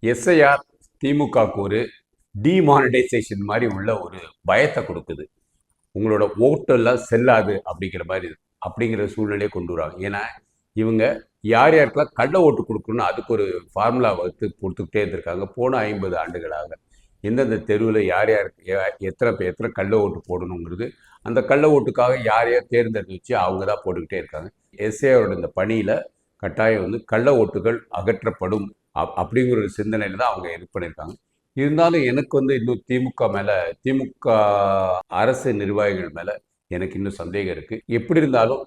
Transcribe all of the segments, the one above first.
SIR திமுகவுக்கு ஒரு demonetisation மாதிரி உள்ள ஒரு பயத்தை கொடுக்குது. உங்களோட ஓட்டெல்லாம் செல்லாது அப்படிங்கிற சூழ்நிலையை கொண்டு வராங்க. ஏன்னா இவங்க யார் யாருக்கெல்லாம் கள்ள ஓட்டு கொடுக்கணும்னு அதுக்கு ஒரு ஃபார்முலா வகுத்து கொடுத்துக்கிட்டே இருந்திருக்காங்க போன 50 ஆண்டுகளாக. எந்தெந்த தெருவில் யார் எத்தனை கள்ள ஓட்டு போடணுங்கிறது, அந்த கள்ள ஓட்டுக்காக யார் யார் தேர்ந்தெடுத்து வச்சு அவங்க தான் போட்டுக்கிட்டே இருக்காங்க. எஸ்ஏஆரோட இந்த பணியில் கட்டாயம் கள்ள ஓட்டுகள் அகற்றப்படும் அப்படிங்கிற ஒரு சிந்தனையில் தான் அவங்க இது பண்ணியிருக்காங்க. இருந்தாலும் எனக்கு இன்னும் திமுக அரசு நிர்வாகிகள் மேலே எனக்கு இன்னும் சந்தேகம் இருக்குது. எப்படி இருந்தாலும்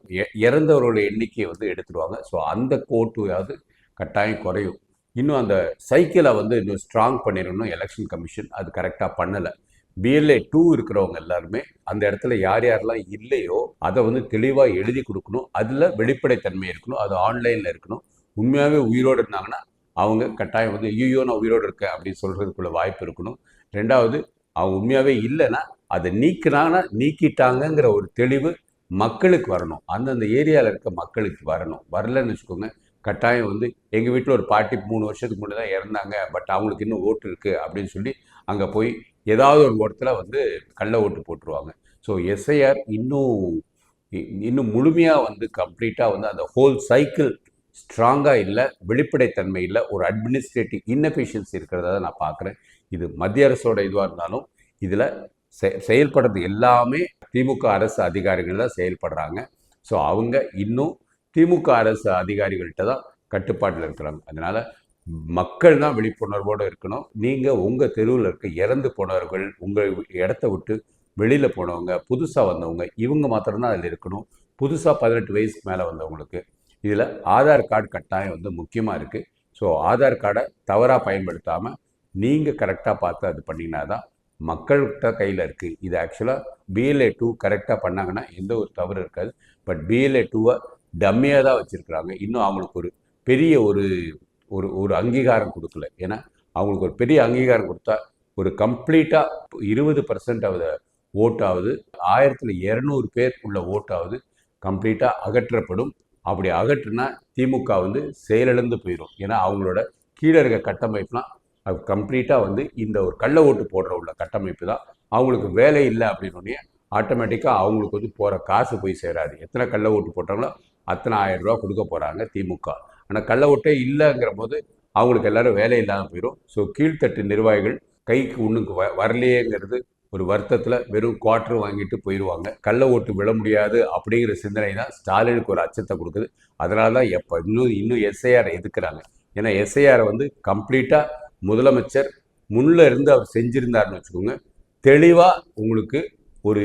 இறந்தவரோட எண்ணிக்கையை எடுத்துடுவாங்க. ஸோ அந்த ஓட்டுயாவது கட்டாயம் குறையும். இன்னும் அந்த சைக்கிளை இன்னும் ஸ்ட்ராங் பண்ணிடணும் எலெக்ஷன் கமிஷன். அது கரெக்டாக பண்ணலை. BLA 2 இருக்கிறவங்க எல்லாருமே அந்த இடத்துல யார் யாரெல்லாம் இல்லையோ அதை தெளிவாக எழுதி கொடுக்கணும். அதில் வெளிப்படைத்தன்மை இருக்கணும். அது ஆன்லைனில் இருக்கணும். உண்மையாகவே உயிரோடு இருந்தாங்கன்னா அவங்க கட்டாயம் ஐயோ நான் உயிரோடு இருக்கேன் அப்படின்னு சொல்கிறதுக்குள்ள வாய்ப்பு இருக்கணும். ரெண்டாவது, அவங்க உண்மையாகவே இல்லைன்னா அதை நீக்கிட்டாங்கங்கிற ஒரு தெளிவு மக்களுக்கு வரணும். அந்தந்த ஏரியாவில் இருக்க மக்களுக்கு வரணும். வரலன்னு வச்சுக்கோங்க, கட்டாயம் எங்கள் வீட்டில் ஒரு பாட்டி 3 வருஷத்துக்கு முன்னாடி தான் இறந்தாங்க, பட் அவங்களுக்கு இன்னும் ஓட்டு இருக்குது அப்படின்னு சொல்லி அங்கே போய் ஏதாவது ஒரு இடத்துல கள்ள ஓட்டு போட்டுருவாங்க. ஸோ எஸ்ஐஆர் இன்னும் முழுமையாக கம்ப்ளீட்டாக அந்த ஹோல் சைக்கிள் ஸ்ட்ராங்காக இல்லை, வெளிப்படைத்தன்மை இல்லை, ஒரு அட்மினிஸ்ட்ரேட்டிவ் இன்னெஃபிஷியன்சி இருக்கிறதா நான் பார்க்குறேன். இது மத்திய அரசோட இதுவாக இருந்தாலும் இதில் செயல்படுறது எல்லாமே திமுக அரசு அதிகாரிகள் தான் செயல்படுறாங்க. ஸோ அவங்க இன்னும் திமுக அரசு அதிகாரிகள்கிட்ட தான் கட்டுப்பாட்டில் இருக்கிறாங்க. அதனால் மக்கள் தான் விழிப்புணர்வோடு இருக்கணும். நீங்கள் உங்கள் தெருவில் இருக்க இறந்து போனவர்கள், உங்கள் இடத்த விட்டு வெளியில் போனவங்க, புதுசாக வந்தவங்க, இவங்க மாத்திரம்தான் அதில் இருக்கணும். புதுசாக 18 வயசுக்கு மேலே வந்தவங்களுக்கு இதில் ஆதார் கார்டு கட்டாயம் முக்கியமாக இருக்குது. ஸோ ஆதார் கார்டை தவறாக பயன்படுத்தாமல் நீங்கள் கரெக்டாக பார்த்து அது பண்ணிங்கன்னா தான் மக்கள்கிட்ட கையில் இருக்குது. இது ஆக்சுவலாக BLA 2 கரெக்டாக பண்ணாங்கன்னா எந்த ஒரு தவறு இருக்காது. பட் BLA 2 டம்மியாக தான் வச்சுருக்குறாங்க. இன்னும் அவங்களுக்கு ஒரு பெரிய ஒரு ஒரு அங்கீகாரம் கொடுக்கல. ஏன்னா அவங்களுக்கு ஒரு பெரிய அங்கீகாரம் கொடுத்தா ஒரு கம்ப்ளீட்டாக 20% ஓட்டாவது, 1200 பேர் உள்ள ஓட்டாவது கம்ப்ளீட்டாக அகற்றப்படும். அப்படி அகற்றுனா திமுக செயலிழந்து போயிடும். ஏன்னா அவங்களோட கீழே இருக்க கட்டமைப்புலாம் அது கம்ப்ளீட்டாக இந்த ஒரு கள்ள ஓட்டு போடுற உள்ள கட்டமைப்பு தான். அவங்களுக்கு வேலை இல்லை அப்படின்னோடனே ஆட்டோமேட்டிக்காக அவங்களுக்கு போகிற காசு போய் சேராது. எத்தனை கள்ள ஓட்டு போட்டாங்களோ அத்தனை 1000 ரூபா கொடுக்க போகிறாங்க திமுக. ஆனால் கள்ள ஓட்டே இல்லைங்கிற போது அவங்களுக்கு எல்லாரும் வேலை இல்லாமல் போயிடும். ஸோ கீழ்த்தட்டு நிர்வாகிகள் கைக்கு ஒன்றுக்கு வரலையேங்கிறது ஒரு வருத்தத்தில் வெறும் குவார்டர் வாங்கிட்டு போயிடுவாங்க. கள்ள ஓட்டு விழ முடியாது அப்படிங்கிற சிந்தனை தான் ஸ்டாலினுக்கு ஒரு அச்சத்தை கொடுக்குது. அதனால தான் இன்னும் எஸ்ஐஆரை எதுக்குறாங்க. ஏன்னா எஸ்ஐஆரை கம்ப்ளீட்டாக முதலமைச்சர் முன்னில் இருந்து அவர் செஞ்சுருந்தாருன்னு வச்சுக்கோங்க, தெளிவாக உங்களுக்கு ஒரு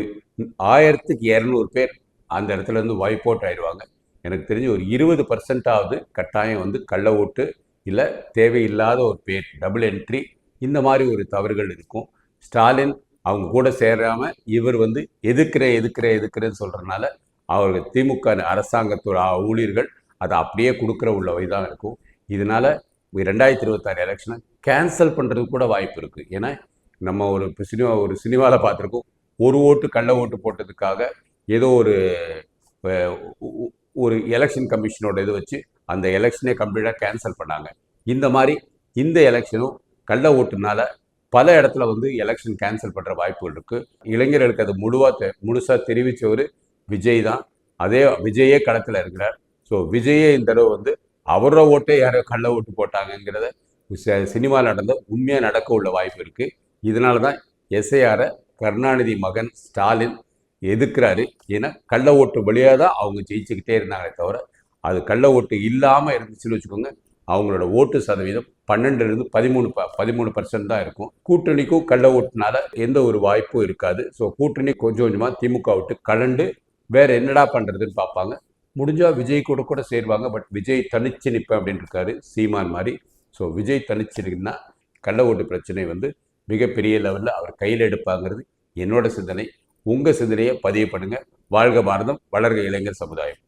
1200 பேர் அந்த இடத்துல வைப் அவுட் ஆயிடுவாங்க. எனக்கு தெரிஞ்சு ஒரு 20% கட்டாயம் கள்ள ஓட்டு இல்லை தேவையில்லாத ஒரு பேர் டபுள் என்ட்ரி இந்த மாதிரி ஒரு தவறுகள் இருக்கும். ஸ்டாலின் அவங்க கூட சேராமல் இவர் எதுக்குறேன்னு சொல்கிறனால அவர்கள் திமுக அரசாங்கத்தோட ஊழியர்கள் அதை அப்படியே கொடுக்குற உள்ளவை தான் இருக்கும். இதனால் 2026 எலெக்ஷனை கேன்சல் பண்ணுறதுக்கு கூட வாய்ப்பு இருக்குது. ஏன்னா நம்ம ஒரு சினிமாவில் பார்த்துருக்கோம், ஒரு ஓட்டு கள்ள ஓட்டு போட்டதுக்காக ஏதோ ஒரு எலெக்ஷன் கமிஷனோட இது வச்சு அந்த எலெக்ஷனே கம்ப்ளீட்டாக கேன்சல் பண்ணாங்க. இந்த மாதிரி இந்த எலெக்ஷனும் கள்ள ஓட்டுனால பல இடத்துல எலெக்ஷன் கேன்சல் பண்ணுற வாய்ப்புகள் இருக்குது. இளைஞர்களுக்கு அது முழுசாக தெரிவித்தவர் விஜய் தான். அதே விஜயே களத்தில் இருக்கிறார். ஸோ விஜயே இந்த தடவை அவரோட ஓட்டே யாரோ கள்ள ஓட்டு போட்டாங்கங்கிறத சினிமாவில் உண்மையாக நடக்க உள்ள வாய்ப்பு இருக்குது. இதனால தான் எஸ்ஐஆரை கருணாநிதி மகன் ஸ்டாலின் எதிர்க்கிறாரு. ஏன்னா கள்ள ஓட்டு வழியாக தான் அவங்க ஜெயிச்சுக்கிட்டே இருந்தாங்களே தவிர, அது கள்ள ஓட்டு இல்லாமல் இருந்துச்சுன்னு வச்சுக்கோங்க, அவங்களோட ஓட்டு சதவீதம் 12லேருந்து 13% தான் இருக்கும். கூட்டணிக்கும் கள்ள ஓட்டுனால எந்த ஒரு வாய்ப்பும் இருக்காது. ஸோ கூட்டணி கொஞ்சம் கொஞ்சமாக திமுக விட்டு கலண்டு வேற என்னடா பண்ணுறதுன்னு பார்ப்பாங்க. முடிஞ்சால் விஜய் கூட சேருவாங்க. பட் விஜய் தனிச்சு நிற்பேன் அப்படின்னு இருக்காரு, சீமான் மாதிரி. ஸோ விஜய் தனிச்சுன்னா கள்ள ஓட்டு பிரச்சனை மிகப்பெரிய லெவலில் அவர் கையில் எடுப்பாங்கிறது என்னோட சிந்தனை. உங்கள் சிந்தனையை பதிவு பண்ணுங்கள். வாழ்க பாரதம், வளர்க இளைஞர் சமுதாயம்.